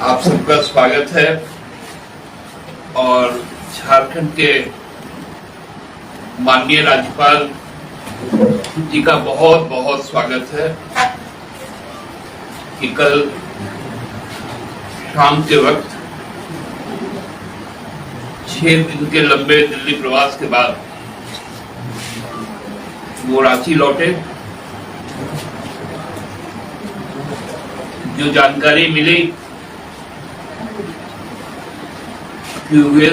आप सबका स्वागत है और झारखंड के माननीय राज्यपाल जी का बहुत बहुत स्वागत है कि कल शाम के वक्त 6 दिन के लंबे दिल्ली प्रवास के बाद वो रांची लौटे। जो जानकारी मिली कि वे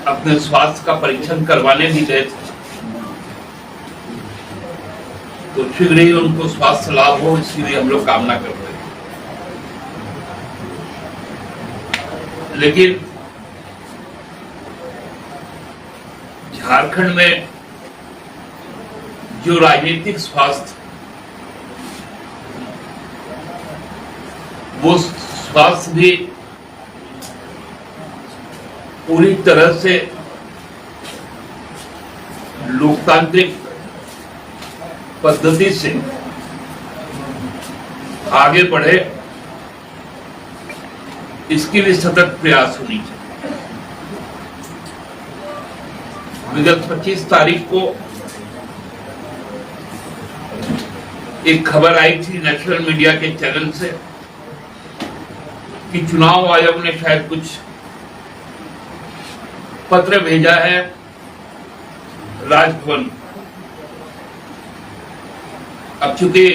अपने स्वास्थ्य का परीक्षण करवाने भी गए थे, तो शीघ्र ही उनको स्वास्थ्य लाभ हो, इसलिए हम लोग कामना कर रहे हैं। लेकिन झारखंड में जो राजनीतिक स्वास्थ्य, वो स्वास्थ्य भी पूरी तरह से लोकतांत्रिक पद्धति से आगे बढ़े, इसके लिए सतत प्रयास होनी चाहिए। विगत 25 तारीख को एक खबर आई थी नेशनल मीडिया के चैनल से कि चुनाव आयोग ने शायद कुछ पत्र भेजा है राजभवन। अब चूंकि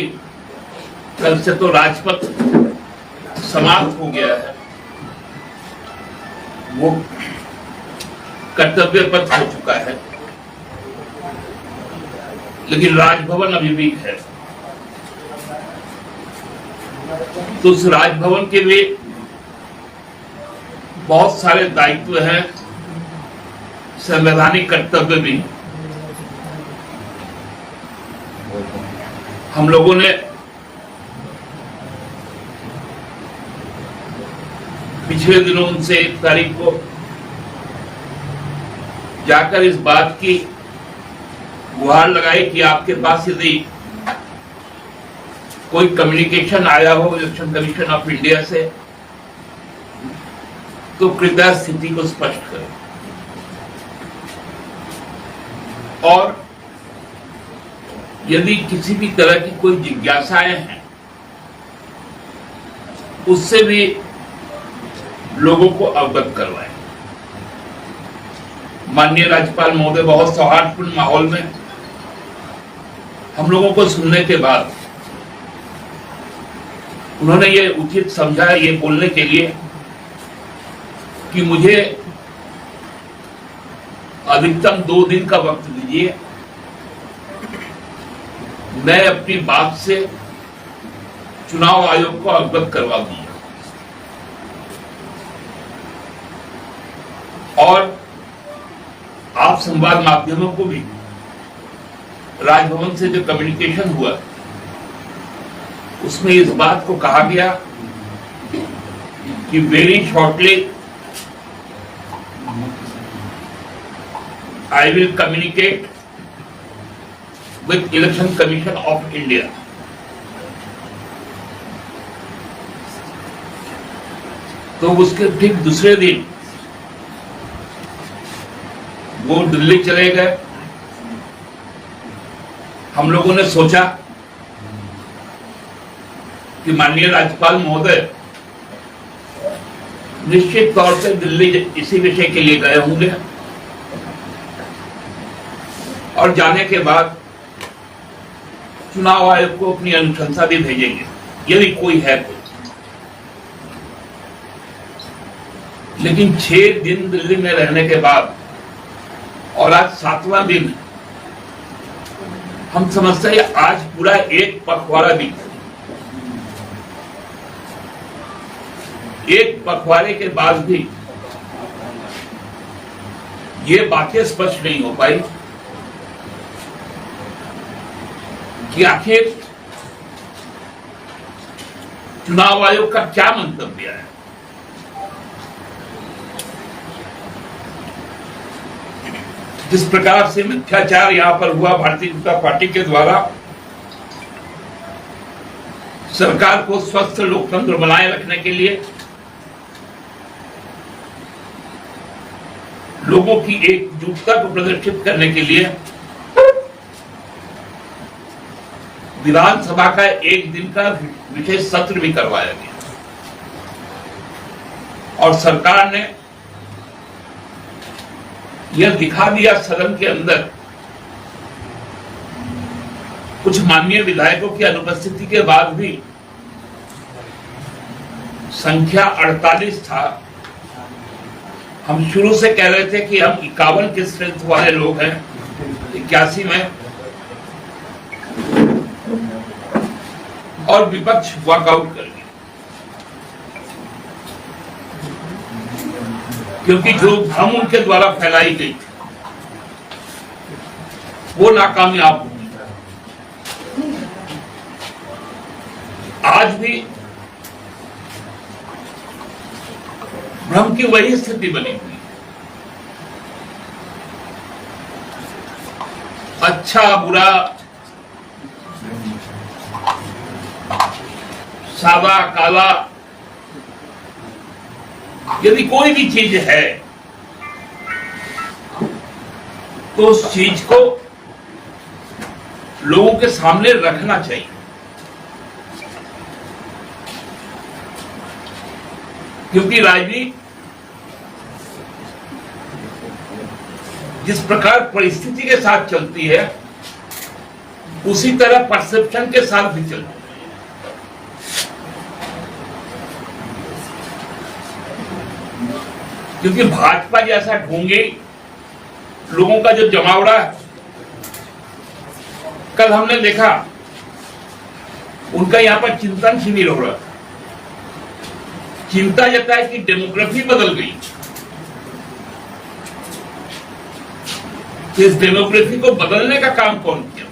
कल से तो राजपथ समाप्त हो गया है, वो कर्तव्य पथ हो चुका है, लेकिन राजभवन अभी भी है। तो उस राजभवन के भी बहुत सारे दायित्व हैं, संवैधानिक कर्तव्य भी। हम लोगों ने पिछले दिनों उनसे 1 तारीख को जाकर इस बात की गुहार लगाई कि आपके पास यदि कोई कम्युनिकेशन आया हो इलेक्शन कमीशन ऑफ इंडिया से, तो कृपया स्थिति को स्पष्ट करें। और यदि किसी भी तरह की कोई जिज्ञासाएं हैं, उससे भी लोगों को अवगत करवाएं। माननीय राज्यपाल महोदय बहुत सौहार्दपूर्ण माहौल में हम लोगों को सुनने के बाद उन्होंने ये उचित समझा ये बोलने के लिए कि मुझे अधिकतम 2 दिन का वक्त दीजिए, मैं अपनी बात से चुनाव आयोग को अवगत करवा दूंगा। और आप संवाद माध्यमों को भी राजभवन से जो कम्युनिकेशन हुआ, उसमें इस बात को कहा गया कि very shortly I will communicate with Election Commission of India. तो उसके ठीक दूसरे दिन वो दिल्ली चले गए। हम लोगों ने सोचा कि माननीय राज्यपाल महोदय निश्चित तौर से दिल्ली इसी विषय के लिए गए होंगे और जाने के बाद चुनाव आयोग को अपनी अनुशंसा भी भेजेंगे, यदि कोई है तो। लेकिन 6 दिन दिल्ली में रहने के बाद और आज 7वां दिन, हम समझते हैं आज पूरा एक पखवाड़ा बीता। एक पखवाड़े के बाद भी ये बातें स्पष्ट नहीं हो पाई कि आखिर चुनाव आयोग का क्या मंतव्य है। जिस प्रकार से मिथ्याचार यहां पर हुआ भारतीय जनता पार्टी के द्वारा, सरकार को स्वस्थ लोकतंत्र बनाए रखने के लिए लोगों की एकजुटता को प्रदर्शित करने के लिए विधानसभा का एक दिन का विशेष सत्र भी करवाया गया और सरकार ने यह दिखा दिया सदन के अंदर कुछ माननीय विधायकों की अनुपस्थिति के बाद भी संख्या 48 था। हम शुरू से कह रहे थे कि हम 51 के स्ट्रेंथ वाले लोग हैं, 81 में, और विपक्ष वॉकआउट कर गया क्योंकि जो भ्रम उनके द्वारा फैलाई गई वो नाकामयाब हुई। आज भी भ्रम की वही स्थिति बनी हुई। अच्छा बुरा, सादा काला, यदि कोई भी चीज है तो उस चीज को लोगों के सामने रखना चाहिए। क्योंकि राजनीति जिस प्रकार परिस्थिति के साथ चलती है उसी तरह परसेप्शन के साथ भी चलती है। क्योंकि भाजपा जैसा ढोंगे लोगों का जो जमावड़ा है, कल हमने देखा उनका यहां पर चिंतन शिविर हो रहा था। चिंता जताई कि डेमोग्राफी बदल गई। इस डेमोग्राफी को बदलने का काम कौन किया?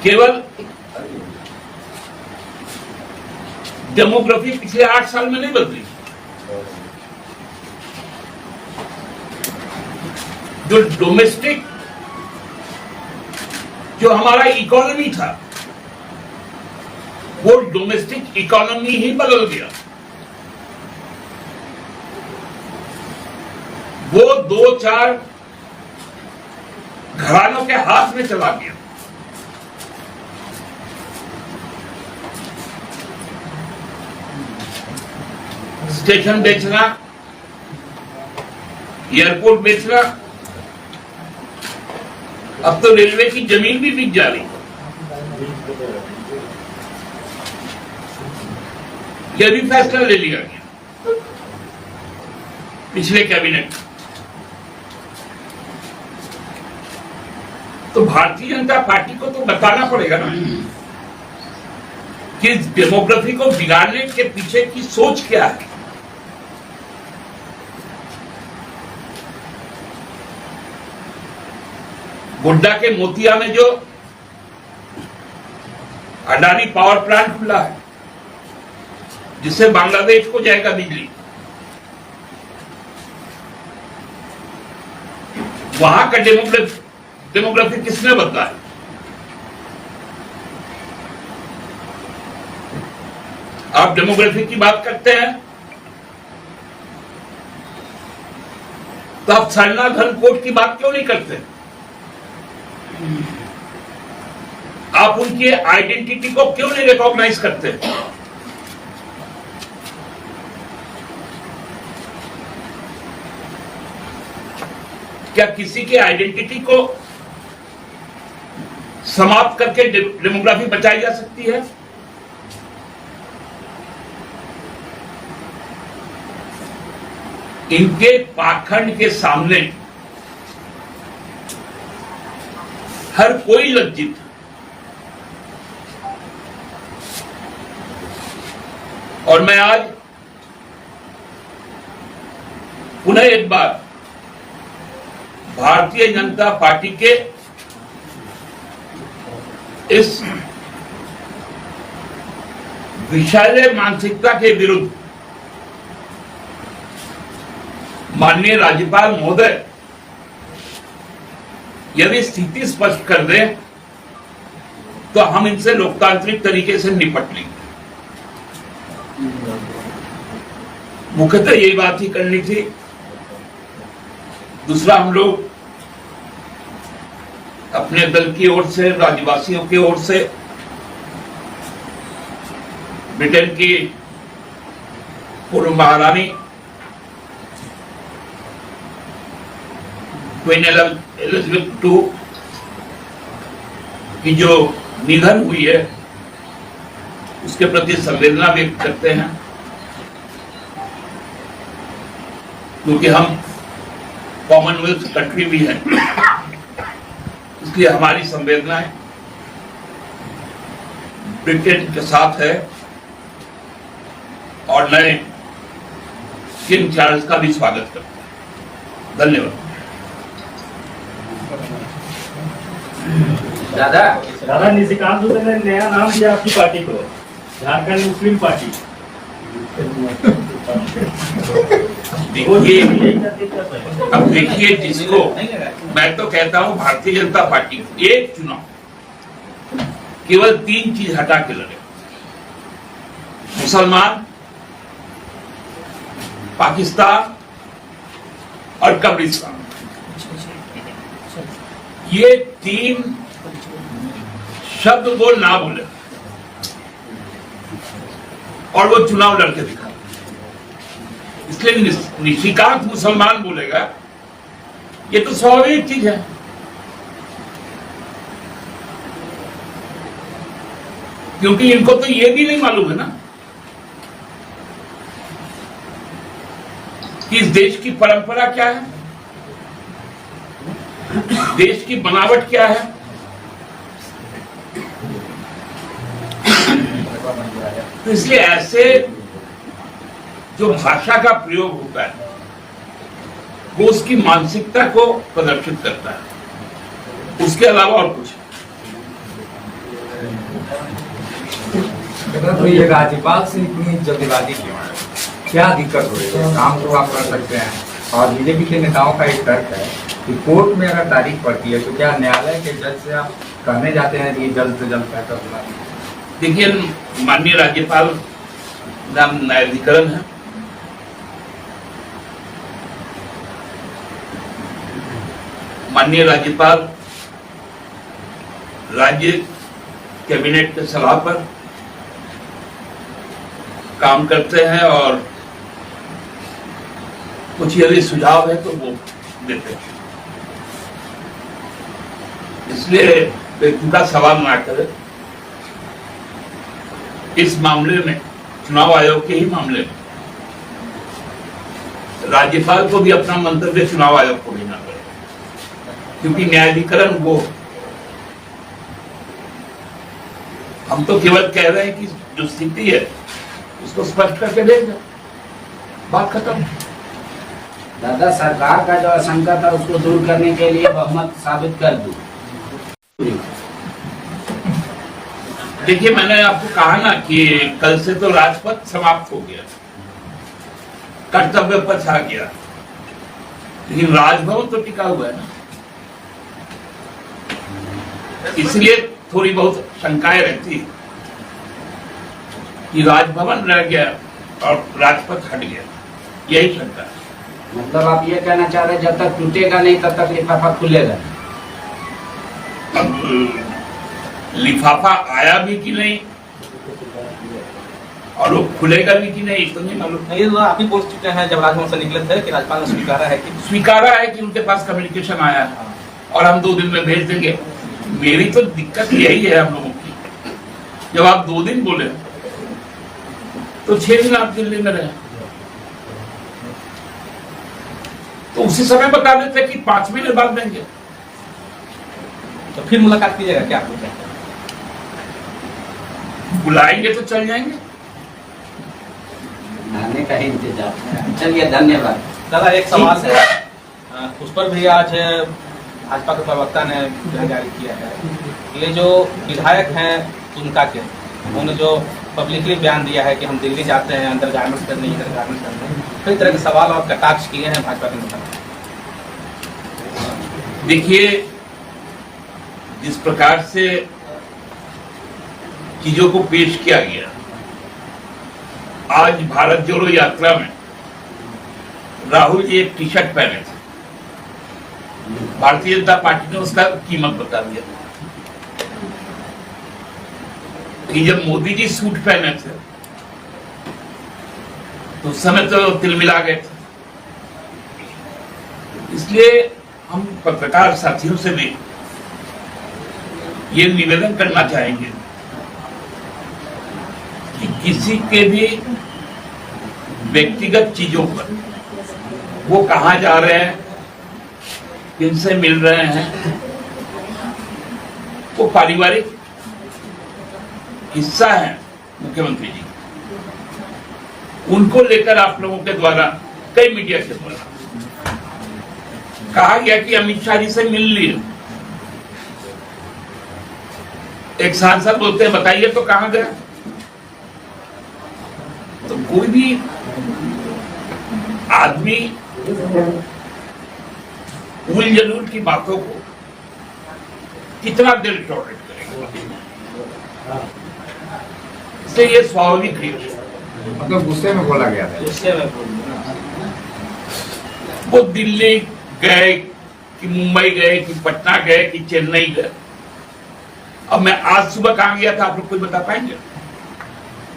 केवल डेमोग्राफी पिछले 8 साल में नहीं बदली। जो डोमेस्टिक, जो हमारा इकोनॉमी था, वो डोमेस्टिक इकोनॉमी ही बदल गया। वो 2-4 घरानों के हाथ में चला गया। स्टेशन बेचना, एयरपोर्ट बेचना, अब तो रेलवे की जमीन भी बिक जा रही। यह भी फैसला ले लिया गया पिछले कैबिनेट। तो भारतीय जनता पार्टी को तो बताना पड़ेगा ना कि इस डेमोग्राफी को बिगाड़ने के पीछे की सोच क्या है। गोड्डा के मोतिया में जो अडानी पावर प्लांट खुला है, जिससे बांग्लादेश को जाएगा बिजली, वहां का डेमोग्राफी किसने बदला है? आप डेमोग्राफी की बात करते हैं तो आप सरना धन कोड की बात क्यों नहीं करते? आप उनकी आइडेंटिटी को क्यों नहीं रिकॉग्नाइज करते? क्या किसी के आइडेंटिटी को समाप्त करके डेमोग्राफी बचाई जा सकती है? इनके पाखंड के सामने हर कोई लज्जित। और मैं आज पुनः एक बार भारतीय जनता पार्टी के इस विषैले मानसिकता के विरुद्ध माननीय राज्यपाल महोदय यदि स्थिति स्पष्ट कर दें तो हम इनसे लोकतांत्रिक तरीके से निपट लेंगे। मुख्यतः यही बात ही करनी थी। दूसरा, हम लोग अपने दल की ओर से, राज्यवासियों की ओर से ब्रिटेन की पूर्व महारानी क्वीन एलिजाबेथ II की जो निधन हुई है उसके प्रति संवेदना व्यक्त करते हैं, क्योंकि हम कॉमनवेल्थ कंट्री भी हैं, इसलिए हमारी संवेदनाएं ब्रिटेन के साथ है और नए किंग चार्ल्स का भी स्वागत करते हैं। धन्यवाद। दादा निशिकांत दुबे ने नया नाम दिया आपकी पार्टी को, झारखंड मुस्लिम पार्टी। अब देखिए, जिसको मैं तो कहता हूं भारतीय जनता पार्टी एक चुनाव केवल 3 चीज हटा के लड़े: मुसलमान, पाकिस्तान और कब्रिस्तान। ये 3 शब्द वो ना बोले और वो चुनाव लड़के दिखा। इसलिए निशिकांत मुसलमान बोलेगा, ये तो स्वाभाविक चीज है। क्योंकि इनको तो ये भी नहीं मालूम है ना कि इस देश की परंपरा क्या है, देश की बनावट क्या है। तो इसलिए ऐसे जो भाषा का प्रयोग होता है वो उसकी मानसिकता को प्रदर्शित करता है, उसके अलावा और कुछ। तो ये राज्यपाल से इतनी जल्दबाजी क्यों है? क्या दिक्कत हो रही है? काम तो आप कर सकते हैं। और बीजेपी के नेताओं का एक तर्क है कि कोर्ट में अगर तारीख पड़ती है तो क्या न्यायालय के जज से आप कहने जाते हैं कि जल्द से जल्द फैसला होगा? देखिए, माननीय राज्यपाल नाम न्यायाधिकरण है, माननीय राज्यपाल राज्य कैबिनेट के सलाह पर काम करते हैं और कुछ यदि सुझाव है तो वो देते हैं। इसलिए व्यक्तिगत सवाल ना करें। इस मामले में, चुनाव आयोग के ही मामले में, राज्यपाल को भी अपना मंतव्य चुनाव आयोग को देना पड़ेगा, क्योंकि न्यायाधिकरण वो, हम तो केवल कह रहे हैं कि जो स्थिति है उसको स्पष्ट करके देंगे, बात खत्म। दादा, सरकार का जो आशंका था उसको दूर करने के लिए बहुमत साबित कर दूं। देखिए, मैंने आपको कहा ना कि कल से तो राजपथ समाप्त हो गया, कर्तव्य पथ आ गया, लेकिन राजभवन तो टिका हुआ है ना। इसलिए थोड़ी बहुत शंकाएं रहती है कि राजभवन रह गया और राजपथ हट गया, यही शंका है। मतलब आप ये कहना चाह रहे हैं जब तक टूटेगा नहीं तब तक लिफाफा खुलेगा? अब लिफाफा आया भी कि नहीं और वो खुलेगा भी कि नहीं तो नहीं मालूम। ये तो आप ही बोल चुके हैं जब राजभवन से निकले थे कि राज्यपाल ने स्वीकारा है कि उनके पास कम्युनिकेशन आया है और हम 2 दिन में भेज देंगे। मेरी तो दिक्कत यही है हम लोगों की, जब आप 2 दिन बोले तो 6 दिन आप दिल्ली में रहे, तो उसी समय बता देते कि 5 महीने बाद देंगे। तो फिर मुलाकात कीजिएगा क्या? आपको बुलाएंगे तो चल जाएंगे, आने का ही इंतजार। चलिए, धन्यवाद। दादा, एक सवाल है, उस पर भी आज भाजपा के प्रवक्ता ने जारी किया है। ये जो विधायक हैं उनका के, उन्होंने जो पब्लिकली बयान दिया है कि हम दिल्ली जाते हैं अंदर गारमेंट्स करने, इधर गारमेंट्स करने, कई तरह के सवाल और कटाक्ष किए हैं भाजपा के नेता। देखिए, जिस प्रकार से चीजों को पेश किया गया, आज भारत जोड़ो यात्रा में राहुल जी एक टी शर्ट पहने थे, भारतीय जनता पार्टी ने उसका कीमत बता दिया कि जब मोदी जी सूट पहने थे तो उस समय तो तिलमिला गए थे। इसलिए हम पत्रकार साथियों से भी ये निवेदन करना चाहेंगे कि किसी के भी व्यक्तिगत चीजों पर वो कहां जा रहे हैं, किनसे मिल रहे हैं, वो पारिवारिक हिस्सा है मुख्यमंत्री जी, उनको लेकर आप लोगों के द्वारा कई मीडिया के द्वारा कहा गया कि अमित शाह जी से मिल लिए। एक सांसद बोलते हैं बताइए तो कहां गया। तो कोई भी आदमी उल जलूल की बातों को कितना देर टॉलरेट करेगा, इसलिए ये स्वाभाविक है। मतलब गुस्से में बोला गया था। उससे मैं बोलूँ वो दिल्ली गए कि मुंबई गए कि पटना गए कि चेन्नई गए। अब मैं आज सुबह कहां गया था, आप लोग कुछ बता पाएंगे?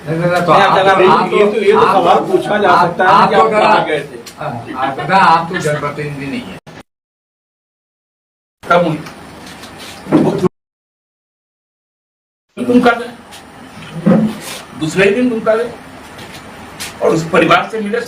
नहीं, तो ये तो सवाल पूछा जा सकता है कि आप कहाँ गए थे। आप तो जनप्रतिनिधि नहीं है। कब हुई वो तुम कर रहे, दूसरे ही दिन तुम कर रहे और उस परिवार से मिले,